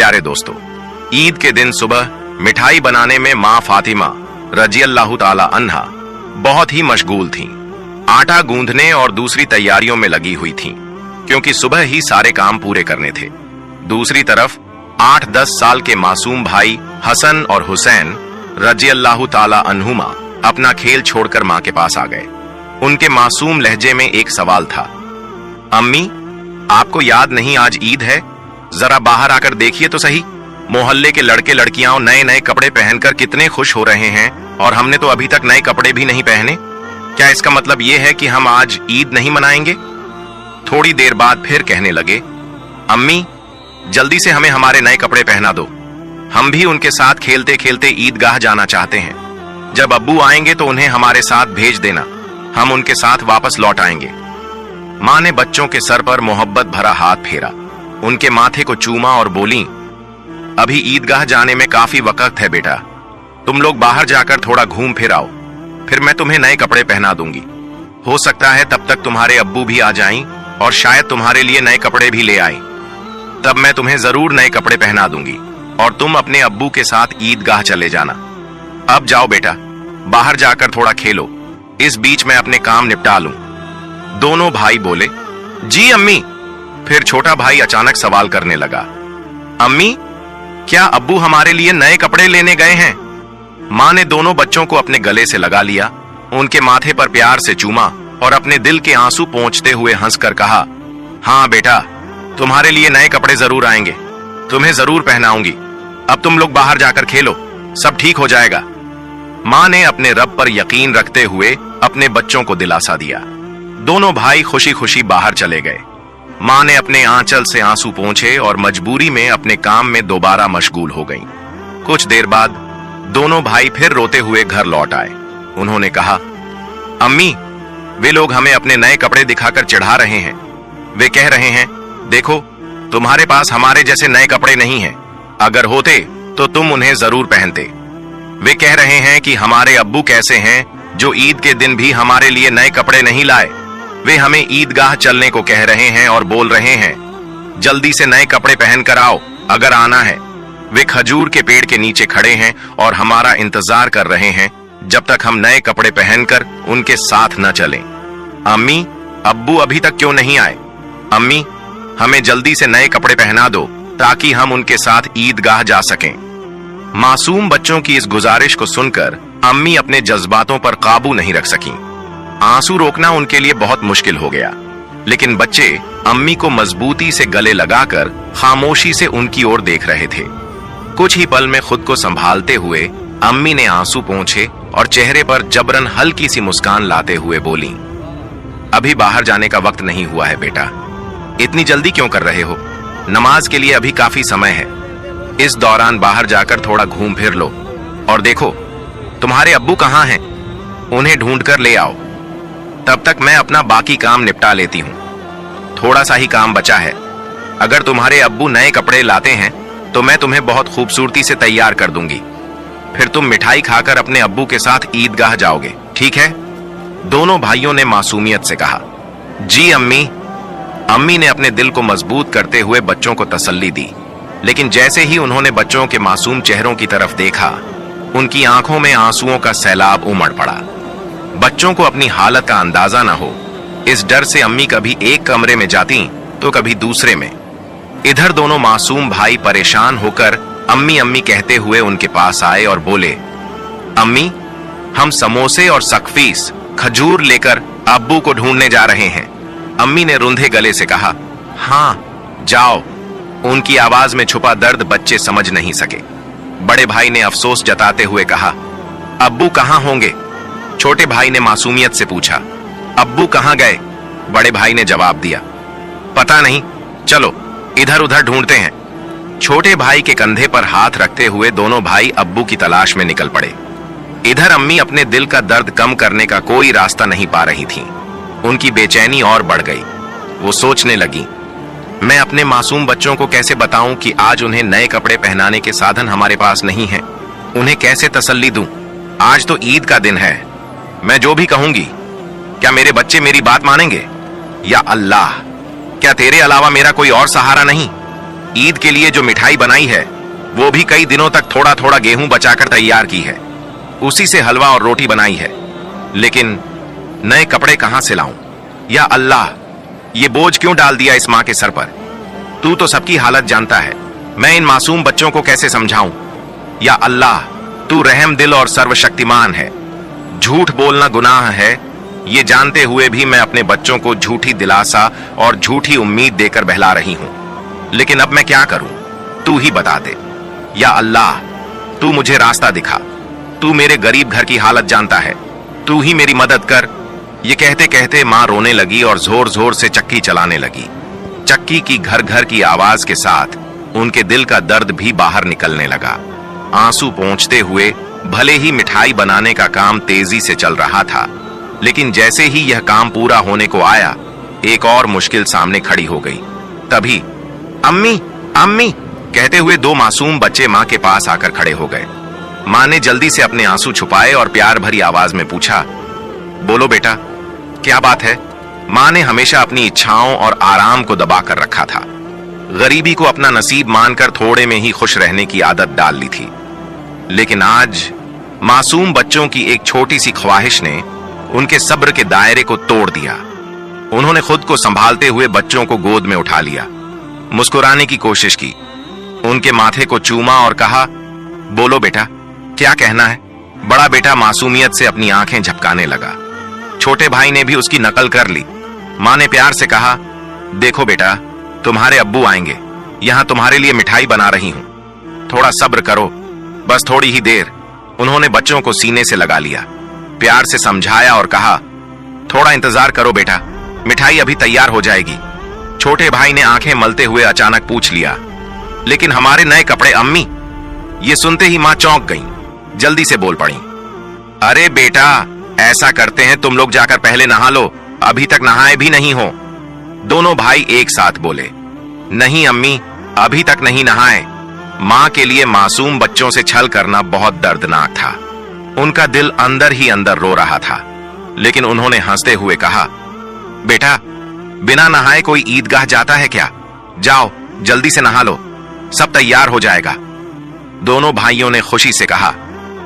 प्यारे दोस्तों, ईद के दिन सुबह मिठाई बनाने में माँ फातिमा रज़ियल्लाहु ताला अन्हा बहुत ही मशगूल थीं। आटा गूंदने और दूसरी तैयारियों में लगी हुई थीं, क्योंकि सुबह ही सारे काम पूरे करने थे। दूसरी तरफ 8-10 साल के मासूम भाई हसन और हुसैन रज़ियल्लाहु ताला अन्हुमा अपना खेल छोड़कर माँ के पास आ गए। उनके मासूम लहजे में एक सवाल था, अम्मी आपको याद नहीं आज ईद है? जरा बाहर आकर देखिए तो सही, मोहल्ले के लड़के लड़कियां नए नए कपड़े पहनकर कितने खुश हो रहे हैं और हमने तो अभी तक नए कपड़े भी नहीं पहने। क्या इसका मतलब ये है कि हम आज ईद नहीं मनाएंगे? थोड़ी देर बाद फिर कहने लगे, अम्मी जल्दी से हमें हमारे नए कपड़े पहना दो, हम भी उनके साथ खेलते खेलते ईदगाह जाना चाहते हैं। जब अब्बू आएंगे तो उन्हें हमारे साथ भेज देना, हम उनके साथ वापस लौट आएंगे। माँ ने बच्चों के सर पर मोहब्बत भरा हाथ फेरा, उनके माथे को चूमा और बोली, अभी ईदगाह जाने में काफी वक्त है बेटा, तुम लोग बाहर जाकर थोड़ा घूम फिर आओ, फिर मैं तुम्हें नए कपड़े पहना दूंगी। हो सकता है तब तक तुम्हारे अब्बू भी आ जाएं और शायद तुम्हारे लिए नए कपड़े भी ले आएं। तब मैं तुम्हें जरूर नए कपड़े पहना दूंगी और तुम अपने अब्बू के साथ ईदगाह चले जाना। अब जाओ बेटा, बाहर जाकर थोड़ा खेलो, इस बीच मैं अपने काम निपटा लूं। दोनों भाई बोले, जी अम्मी। फिर छोटा भाई अचानक सवाल करने लगा, अम्मी क्या अब्बू हमारे लिए नए कपड़े लेने गए हैं? माँ ने दोनों बच्चों को अपने गले से लगा लिया, उनके माथे पर प्यार से चूमा और अपने दिल के आंसू पोंछते हुए हंसकर कहा, हाँ बेटा, तुम्हारे लिए नए कपड़े जरूर आएंगे, तुम्हें जरूर पहनाऊंगी। अब तुम लोग बाहर जाकर खेलो, सब ठीक हो जाएगा। माँ ने अपने रब पर यकीन रखते हुए अपने बच्चों को दिलासा दिया। दोनों भाई खुशी खुशी बाहर चले गए। माँ ने अपने आंचल से आंसू पोंछे और मजबूरी में अपने काम में दोबारा मशगूल हो गईं। कुछ देर बाद दोनों भाई फिर रोते हुए घर लौट आए। उन्होंने कहा, अम्मी वे लोग हमें अपने नए कपड़े दिखाकर चिढ़ा रहे हैं। वे कह रहे हैं, देखो तुम्हारे पास हमारे जैसे नए कपड़े नहीं हैं, अगर होते तो तुम उन्हें जरूर पहनते। वे कह रहे हैं कि हमारे अब्बू कैसे हैं जो ईद के दिन भी हमारे लिए नए कपड़े नहीं लाए। वे हमें ईदगाह चलने को कह रहे हैं और बोल रहे हैं, जल्दी से नए कपड़े पहनकर आओ अगर आना है। वे खजूर के पेड़ के नीचे खड़े हैं और हमारा इंतजार कर रहे हैं जब तक हम नए कपड़े पहनकर उनके साथ न चलें। अम्मी अब्बू अभी तक क्यों नहीं आए? अम्मी हमें जल्दी से नए कपड़े पहना दो ताकि हम उनके साथ ईदगाह जा सकें। मासूम बच्चों की इस गुजारिश को सुनकर अम्मी अपने जज्बातों पर काबू नहीं रख सकीं। आंसू रोकना उनके लिए बहुत मुश्किल हो गया, लेकिन बच्चे अम्मी को मजबूती से गले लगाकर खामोशी से उनकी ओर देख रहे थे। कुछ ही पल में खुद को संभालते हुए अम्मी ने आंसू पोंछे और चेहरे पर जबरन हल्की सी मुस्कान लाते हुए बोली, अभी बाहर जाने का वक्त नहीं हुआ है बेटा, इतनी जल्दी क्यों कर रहे हो? नमाज के लिए अभी काफी समय है। इस दौरान बाहर जाकर थोड़ा घूम फिर लो और देखो तुम्हारे अब्बू कहाँ हैं, उन्हें ढूंढ कर ले आओ। तब तक मैं अपना बाकी काम निपटा लेती हूँ। थोड़ा सा ही काम बचा है। अगर तुम्हारे अब्बू नए कपड़े लाते हैं तो मैं तुम्हें बहुत खूबसूरती से तैयार कर दूंगी, फिर तुम मिठाई खाकर अपने अब्बू के साथ ईदगाह जाओगे, ठीक है? दोनों भाइयों ने मासूमियत से कहा, जी अम्मी। अम्मी ने अपने दिल को मजबूत करते हुए बच्चों को तसल्ली दी, लेकिन जैसे ही उन्होंने बच्चों के मासूम चेहरों की तरफ देखा, उनकी आंखों में आंसुओं का सैलाब उमड़ पड़ा। बच्चों को अपनी हालत का अंदाजा न हो, इस डर से अम्मी कभी एक कमरे में जाती तो कभी दूसरे में। इधर दोनों मासूम भाई परेशान होकर अम्मी अम्मी कहते हुए उनके पास आए और बोले, अम्मी हम समोसे और सकफीस खजूर लेकर अब्बू को ढूंढने जा रहे हैं। अम्मी ने रुंधे गले से कहा, हाँ जाओ। उनकी आवाज में छुपा दर्द बच्चे समझ नहीं सके। बड़े भाई ने अफसोस जताते हुए कहा, अब्बू कहाँ होंगे? छोटे भाई ने मासूमियत से पूछा, अब्बू कहाँ गए? बड़े भाई ने जवाब दिया, पता नहीं, चलो इधर उधर ढूंढते हैं। छोटे भाई के कंधे पर हाथ रखते हुए दोनों भाई अब्बू की तलाश में निकल पड़े। इधर अम्मी अपने दिल का दर्द कम करने का कोई रास्ता नहीं पा रही थीं। उनकी बेचैनी और बढ़ गई। वो सोचने लगी, मैं अपने मासूम बच्चों को कैसे बताऊं कि आज उन्हें नए कपड़े पहनाने के साधन हमारे पास नहीं हैं? उन्हें कैसे तसल्ली दूं? आज तो ईद का दिन है, मैं जो भी कहूंगी क्या मेरे बच्चे मेरी बात मानेंगे? या अल्लाह, क्या तेरे अलावा मेरा कोई और सहारा नहीं? ईद के लिए जो मिठाई बनाई है वो भी कई दिनों तक थोड़ा थोड़ा गेहूं बचाकर तैयार की है, उसी से हलवा और रोटी बनाई है। लेकिन नए कपड़े कहां से लाऊं? या अल्लाह, ये बोझ क्यों डाल दिया इस मां के सर पर? तू तो सबकी हालत जानता है, मैं इन मासूम बच्चों को कैसे समझाऊं? या अल्लाह, तू रहम दिल और सर्वशक्तिमान है। झूठ बोलना गुनाह है, ये जानते हुए भी मैं अपने बच्चों को झूठी दिलासा और झूठी उम्मीद देकर बहला रही हूं। लेकिन अब मैं क्या करूं? तू ही बता दे। या अल्लाह, तू मुझे रास्ता दिखा। तू मेरे गरीब घर की हालत जानता है, तू ही मेरी मदद कर। ये कहते कहते मां रोने लगी और जोर जोर से चक्की चलाने लगी। चक्की की घर घर की आवाज के साथ उनके दिल का दर्द भी बाहर निकलने लगा। आंसू पोंछते हुए भले ही मिठाई बनाने का काम तेजी से चल रहा था, लेकिन जैसे ही यह काम पूरा होने को आया, एक और मुश्किल सामने खड़ी हो गई। तभी अम्मी अम्मी कहते हुए दो मासूम बच्चे मां के पास आकर खड़े हो गए। मां ने जल्दी से अपने आंसू छुपाए और प्यार भरी आवाज में पूछा, बोलो बेटा, क्या बात है? मां ने हमेशा अपनी इच्छाओं और आराम को दबा कर रखा था। गरीबी को अपना नसीब मानकर थोड़े में ही खुश रहने की आदत डाल ली थी। लेकिन आज मासूम बच्चों की एक छोटी सी ख्वाहिश ने उनके सब्र के दायरे को तोड़ दिया। उन्होंने खुद को संभालते हुए बच्चों को गोद में उठा लिया, मुस्कुराने की कोशिश की, उनके माथे को चूमा और कहा, बोलो बेटा, क्या कहना है? बड़ा बेटा मासूमियत से अपनी आंखें झपकाने लगा। छोटे भाई ने भी उसकी नकल कर ली। मां ने प्यार से कहा, देखो बेटा, तुम्हारे अब्बू आएंगे, यहां तुम्हारे लिए मिठाई बना रही हूं, थोड़ा सब्र करो, बस थोड़ी ही देर। उन्होंने बच्चों को सीने से लगा लिया, प्यार से समझाया और कहा, थोड़ा इंतजार करो बेटा, मिठाई अभी तैयार हो जाएगी। छोटे भाई ने आंखें मलते हुए अचानक पूछ लिया, लेकिन हमारे नए कपड़े अम्मी? ये सुनते ही मां चौंक गईं, जल्दी से बोल पड़ी, अरे बेटा, ऐसा करते हैं, तुम लोग जाकर पहले नहा लो, अभी तक नहाए भी नहीं हो। दोनों भाई एक साथ बोले, नहीं अम्मी, अभी तक नहीं नहाए। मां के लिए मासूम बच्चों से छल करना बहुत दर्दनाक था। उनका दिल अंदर ही अंदर रो रहा था। लेकिन उन्होंने हंसते हुए कहा, बेटा, बिना नहाए कोई ईदगाह जाता है क्या? जाओ जल्दी से नहा लो, सब तैयार हो जाएगा। दोनों भाइयों ने खुशी से कहा,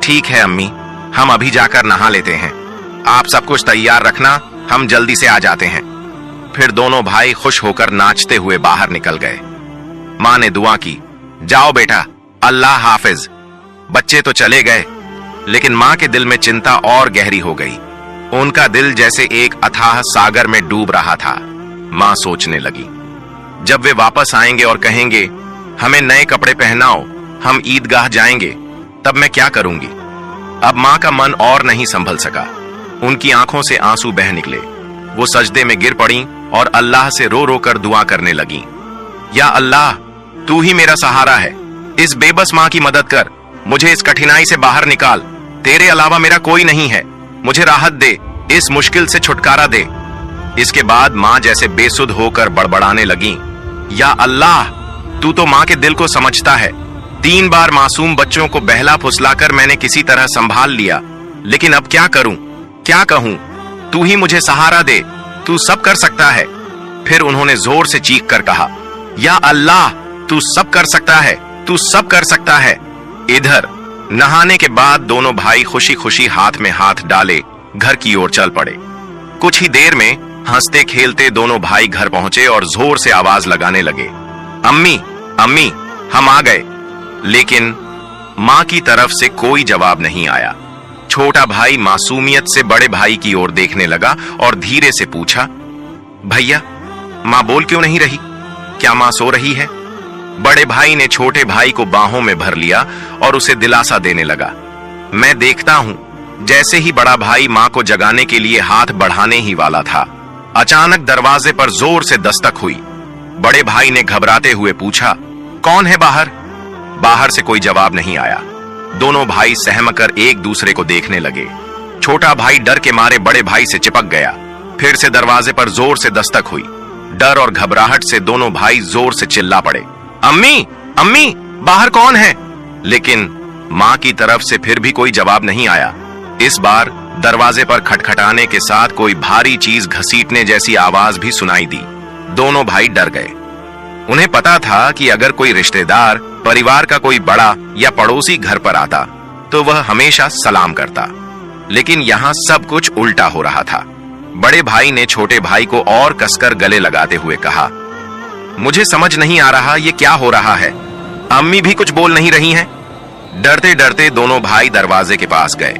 ठीक है अम्मी, हम अभी जाकर नहा लेते हैं, आप सब कुछ तैयार रखना, हम जल्दी से आ जाते हैं। फिर दोनों भाई खुश होकर नाचते हुए बाहर निकल गए। मां ने दुआ की, जाओ बेटा, अल्लाह हाफिज। बच्चे तो चले गए, लेकिन मां के दिल में चिंता और गहरी हो गई। उनका दिल जैसे एक अथाह सागर में डूब रहा था। मां सोचने लगी, जब वे वापस आएंगे और कहेंगे, हमें नए कपड़े पहनाओ, हम ईदगाह जाएंगे, तब मैं क्या करूंगी? अब मां का मन और नहीं संभल सका। उनकी आंखों से आंसू बह निकले। वो सजदे में गिर पड़ी और अल्लाह से रो रो कर दुआ करने लगी, या अल्लाह, तू ही मेरा सहारा है, इस बेबस मां की मदद कर, मुझे इस कठिनाई से बाहर निकाल, तेरे अलावा मेरा कोई नहीं है, मुझे राहत दे, इस मुश्किल से छुटकारा दे। इसके बाद मां जैसे बेसुध होकर बड़बड़ाने लगी, या अल्लाह, तू तो मां के दिल को समझता है। 3 बार मासूम बच्चों को बहला फुसलाकर मैंने किसी तरह संभाल लिया, लेकिन अब क्या करूं, क्या कहूं? तू ही मुझे सहारा दे, तू सब कर सकता है। फिर उन्होंने जोर से चीख कर कहा, या अल्लाह, तू सब कर सकता है, तू सब कर सकता है। इधर नहाने के बाद दोनों भाई खुशी खुशी हाथ में हाथ डाले घर की ओर चल पड़े। कुछ ही देर में हंसते खेलते दोनों भाई घर पहुंचे और जोर से आवाज लगाने लगे, अम्मी अम्मी, हम आ गए। लेकिन मां की तरफ से कोई जवाब नहीं आया। छोटा भाई मासूमियत से बड़े भाई की ओर देखने लगा और धीरे से पूछा, भैया, मां बोल क्यों नहीं रही? क्या मां सो रही है? बड़े भाई ने छोटे भाई को बाहों में भर लिया और उसे दिलासा देने लगा। मैं देखता हूं। जैसे ही बड़ा भाई मां को जगाने के लिए हाथ बढ़ाने ही वाला था, अचानक दरवाजे पर जोर से दस्तक हुई। बड़े भाई ने घबराते हुए पूछा, कौन है बाहर? बाहर से कोई जवाब नहीं आया। दोनों भाई सहमकर एक दूसरे को देखने लगे। छोटा भाई डर के मारे बड़े भाई से चिपक गया। फिर से दरवाजे पर जोर से दस्तक हुई। डर और घबराहट से दोनों भाई जोर से चिल्ला पड़े, अम्मी अम्मी, बाहर कौन है? लेकिन मां की तरफ से फिर भी कोई जवाब नहीं आया। इस बार दरवाजे पर खटखटाने के साथ कोई भारी चीज घसीटने जैसी आवाज भी सुनाई दी। दोनों भाई डर गए। उन्हें पता था कि अगर कोई रिश्तेदार, परिवार का कोई बड़ा या पड़ोसी घर पर आता तो वह हमेशा सलाम करता, लेकिन यहाँ सब कुछ उल्टा हो रहा था। बड़े भाई ने छोटे भाई को और कसकर गले लगाते हुए कहा, मुझे समझ नहीं आ रहा ये क्या हो रहा है। अम्मी भी कुछ बोल नहीं रही हैं। डरते डरते दोनों भाई दरवाजे के पास गए।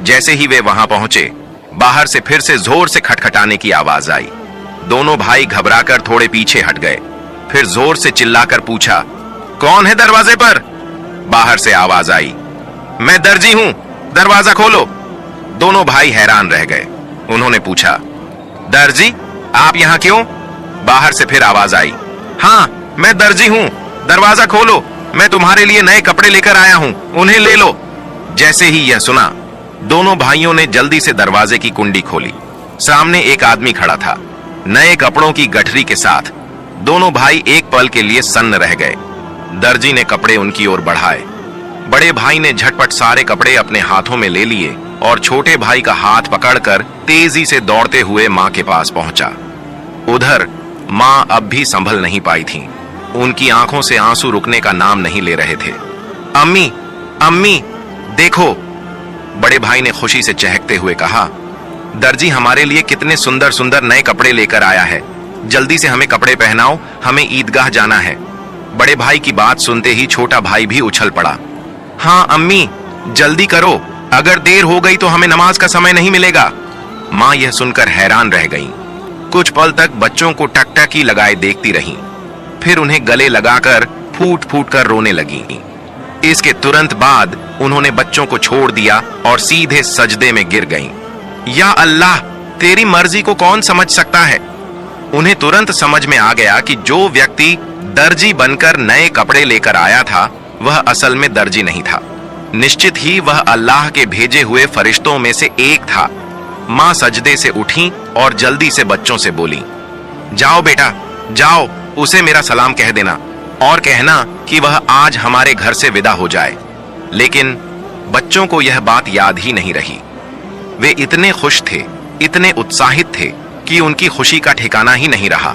जैसे ही वे वहां पहुंचे, बाहर से फिर से जोर से खटखटाने की आवाज आई। दोनों भाई घबराकर थोड़े पीछे हट गए। फिर जोर से चिल्लाकर पूछा, कौन है दरवाजे पर? बाहर से आवाज आई, मैं दर्जी हूं, दरवाजा खोलो। दोनों भाई हैरान रह गए। उन्होंने पूछा, दर्जी, आप यहां क्यों? बाहर से फिर आवाज आई, हाँ मैं दर्जी हूं, दरवाजा खोलो, मैं तुम्हारे लिए नए कपड़े लेकर आया हूं, उन्हें ले लो। जैसे ही यह सुना, दोनों भाइयों ने जल्दी से दरवाजे की कुंडी खोली। सामने एक आदमी खड़ा था, नए कपड़ों की गठरी के साथ। दोनों भाई एक पल के लिए सन्न रह गए। दर्जी ने कपड़े उनकी ओर बढ़ाए। बड़े भाई ने झटपट सारे कपड़े अपने हाथों में ले लिए और छोटे भाई का हाथ पकड़कर तेजी से दौड़ते हुए मां के पास पहुंचा। उधर मां अब भी संभल नहीं पाई थी। उनकी आंखों से आंसू रुकने का नाम नहीं ले रहे थे। अम्मी, अम्मी, देखो, बड़े भाई ने खुशी से चहकते हुए कहा, दर्जी हमारे लिए कितने सुंदर सुंदर नए कपड़े लेकर आया है। जल्दी से हमें कपड़े पहनाओ, हमें ईदगाह जाना है। बड़े भाई की बात सुनते ही छोटा भाई भी उछल पड़ा। हाँ अम्मी, जल्दी करो, अगर देर हो गई तो हमें नमाज का समय नहीं मिलेगा। मां यह सुनकर हैरान रह गईं। कुछ पल तक बच्चों को टकटकी लगाए देखती रहीं, फिर उन्हें गले लगाकर फूट फूट कर रोने लगी। इसके तुरंत बाद उन्होंने बच्चों को छोड़ दिया और सीधे सजदे में गिर गईं। या अल्लाह, तेरी मर्जी को कौन समझ सकता है। उन्हें तुरंत समझ में आ गया कि जो व्यक्ति दर्जी बनकर नए कपड़े लेकर आया था वह असल में दर्जी नहीं था। निश्चित ही वह अल्लाह के भेजे हुए फरिश्तों में से एक था। मां सजदे से उठी और जल्दी से बच्चों से बोली, जाओ बेटा, जाओ, उसे मेरा सलाम कह देना और कहना कि वह आज हमारे घर से विदा हो जाए। लेकिन बच्चों को यह बात याद ही नहीं रही। वे इतने खुश थे, इतने उत्साहित थे कि उनकी खुशी का ठिकाना ही नहीं रहा।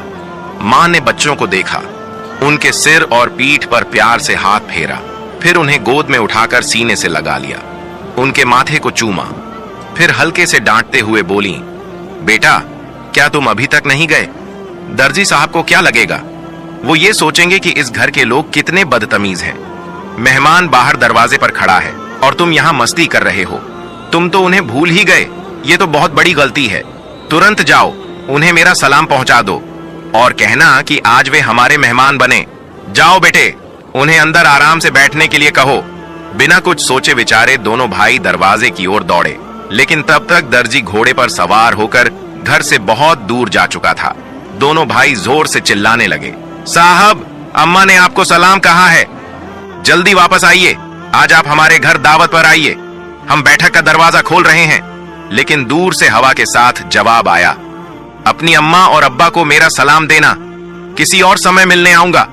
मां ने बच्चों को देखा, उनके सिर और पीठ पर प्यार से हाथ फेरा, फिर उन्हें गोद में उठाकर सीने से लगा लिया, उनके माथे को चूमा, फिर हल्के से डांटते हुए बोली, बेटा, क्या तुम अभी तक नहीं गए? दर्जी साहब को क्या लगेगा? वो ये सोचेंगे कि इस घर के लोग कितने बदतमीज हैं। मेहमान बाहर दरवाजे पर खड़ा है और तुम यहाँ मस्ती कर रहे हो। तुम तो उन्हें भूल ही गए। ये तो बहुत बड़ी गलती है। तुरंत जाओ, उन्हें मेरा सलाम पहुंचा दो और कहना कि आज वे हमारे मेहमान बने। जाओ बेटे, उन्हें अंदर आराम से बैठने के लिए कहो। बिना कुछ सोचे विचारे दोनों भाई दरवाजे की ओर दौड़े, लेकिन तब तक दर्जी घोड़े पर सवार होकर घर से बहुत दूर जा चुका था। दोनों भाई जोर से चिल्लाने लगे, साहब, अम्मा ने आपको सलाम कहा है, जल्दी वापस आइए, आज आप हमारे घर दावत पर आइए, हम बैठक का दरवाजा खोल रहे हैं। लेकिन दूर से हवा के साथ जवाब आया, अपनी अम्मा और अब्बा को मेरा सलाम देना, किसी और समय मिलने आऊंगा।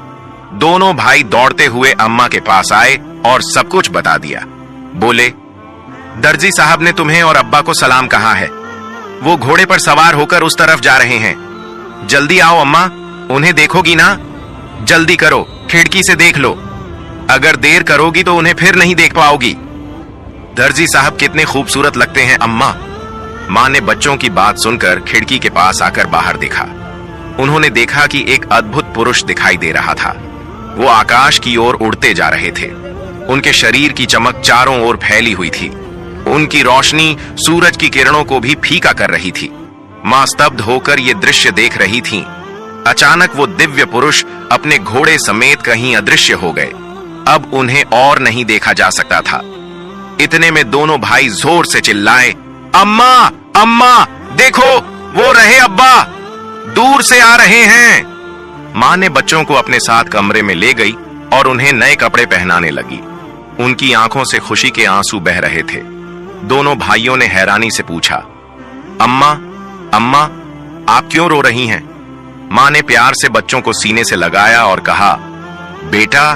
दोनों भाई दौड़ते हुए अम्मा के पास आए और सब कुछ बता दिया। बोले, दर्जी साहब ने तुम्हें और अब्बा को सलाम कहा है, वो घोड़े पर सवार होकर उस तरफ जा रहे हैं। जल्दी आओ अम्मा, उन्हें देखोगी ना? जल्दी करो, खिड़की से देख लो, अगर देर करोगी तो उन्हें फिर नहीं देख पाओगी। दर्जी साहब कितने खूबसूरत लगते हैं अम्मा। मां ने बच्चों की बात सुनकर खिड़की के पास आकर बाहर देखा। उन्होंने देखा कि एक अद्भुत पुरुष दिखाई दे रहा था। वो आकाश की ओर उड़ते जा रहे थे। उनके शरीर की चमक चारों ओर फैली हुई थी। उनकी रोशनी सूरज की किरणों को भी फीका कर रही थी। मां स्तब्ध होकर ये दृश्य देख रही थीं। अचानक वो दिव्य पुरुष अपने घोड़े समेत कहीं अदृश्य हो गए। अब उन्हें और नहीं देखा जा सकता था। इतने में दोनों भाई जोर से चिल्लाए, अम्मा, अम्मा, देखो, वो रहे अब्बा, दूर से आ रहे हैं। मां ने बच्चों को अपने साथ कमरे में ले गई और उन्हें नए कपड़े पहनाने लगी। उनकी आंखों से खुशी के आंसू बह रहे थे। दोनों भाइयों ने हैरानी से पूछा, अम्मा, अम्मा, आप क्यों रो रही हैं? मां ने प्यार से बच्चों को सीने से लगाया और कहा, बेटा,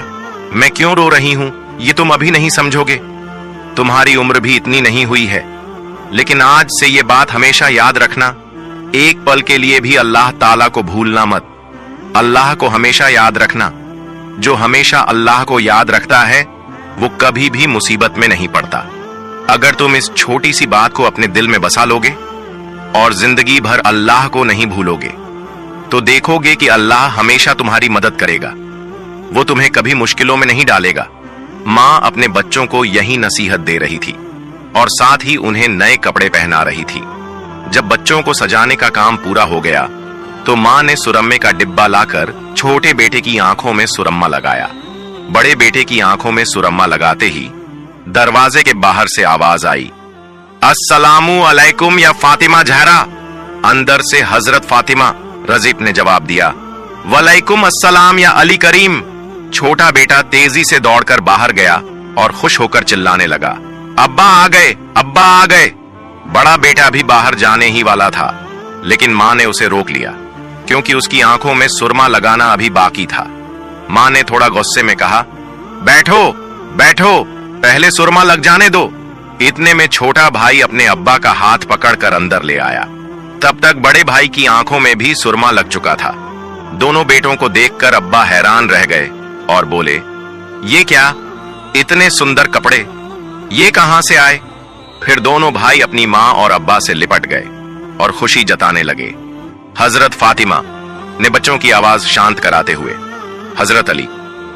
मैं क्यों रो रही हूं ये तुम अभी नहीं समझोगे। तुम्हारी उम्र भी इतनी नहीं हुई है, लेकिन आज से ये बात हमेशा याद रखना, एक पल के लिए भी अल्लाह ताला को भूलना मत। अल्लाह को हमेशा याद रखना। जो हमेशा अल्लाह को याद रखता है वो कभी भी मुसीबत में नहीं पड़ता। अगर तुम इस छोटी सी बात को अपने दिल में बसा लोगे और जिंदगी भर अल्लाह को नहीं भूलोगे तो देखोगे कि अल्लाह हमेशा तुम्हारी मदद करेगा। वो तुम्हें कभी मुश्किलों में नहीं डालेगा। माँ अपने बच्चों को यही नसीहत दे रही थी और साथ ही उन्हें नए कपड़े पहना रही थी। जब बच्चों को सजाने का काम पूरा हो गया तो माँ ने सुरम्मे का डिब्बा लाकर छोटे बेटे की आंखों में सुरम्मा लगाया। बड़े बेटे की आंखों में सुरम्मा लगाते ही दरवाजे के बाहर से आवाज आई, अस्सलामु अलैकुम या फातिमा जहरा। अंदर से हजरत फातिमा रजीब ने जवाब दिया, वलैकुम अस्सलाम या अली करीम। छोटा बेटा तेजी से दौड़कर बाहर गया और खुश होकर चिल्लाने लगा, अब्बा आ गए, अब्बा आ गए। बड़ा बेटा भी बाहर जाने ही वाला था, लेकिन माँ ने उसे रोक लिया क्योंकि उसकी आंखों में सुरमा लगाना अभी बाकी था। माँ ने थोड़ा गुस्से में कहा, बैठो बैठो, पहले सुरमा लग जाने दो। इतने में छोटा भाई अपने अब्बा का हाथ पकड़कर अंदर ले आया। तब तक बड़े भाई की आंखों में भी सुरमा लग चुका था। दोनों बेटों को देखकर अब्बा हैरान रह गए और बोले, ये क्या, इतने सुंदर कपड़े, ये कहां से आए? फिर दोनों भाई अपनी माँ और अब्बा से लिपट गए और खुशी जताने लगे। हजरत फातिमा ने बच्चों की आवाज शांत कराते हुए हजरत अली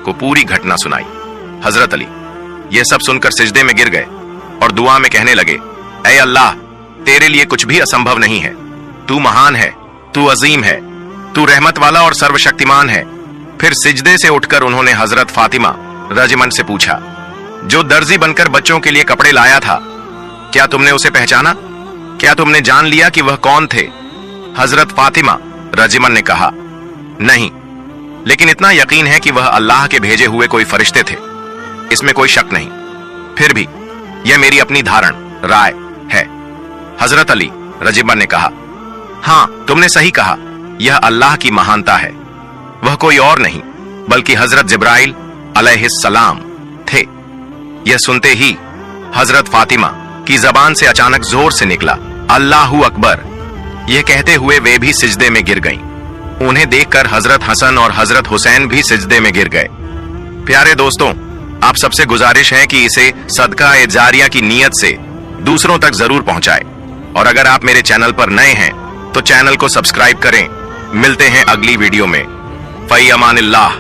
को पूरी घटना सुनाई। हजरत अली यह सब सुनकर सिजदे में गिर गए और दुआ में कहने लगे, ऐ अल्लाह, तेरे लिए कुछ भी असंभव नहीं है। तू महान है, तू अजीम है, तू रहमत वाला और सर्वशक्तिमान है। फिर सिजदे से उठकर उन्होंने हजरत फातिमा रजमन से पूछा, जो दर्जी बनकर बच्चों के लिए कपड़े लाया था, क्या तुमने उसे पहचाना? क्या तुमने जान लिया कि वह कौन थे? हजरत फातिमा रजमन ने कहा, नहीं, लेकिन इतना यकीन है कि वह अल्लाह के भेजे हुए कोई फरिश्ते थे, इसमें कोई शक नहीं। फिर भी यह मेरी अपनी धारण राय है। हजरत अली रजिबन ने कहा, हाँ, तुमने सही कहा, यह अल्लाह की महानता है। वह कोई और नहीं बल्कि हजरत जिब्राइल अलैहिस्सलाम थे। यह सुनते ही हजरत फातिमा की जबान से अचानक जोर से निकला, अल्लाहू अकबर। यह कहते हुए वे भी सिजदे में गिर गईं। उन्हें देखकर हजरत हसन और हजरत हुसैन भी सिजदे में गिर गए। प्यारे दोस्तों, आप सबसे गुजारिश है कि इसे सदका ए जारिया की नीयत से दूसरों तक जरूर पहुंचाएं। और अगर आप मेरे चैनल पर नए हैं तो चैनल को सब्सक्राइब करें। मिलते हैं अगली वीडियो में। फई अमानिल्लाह।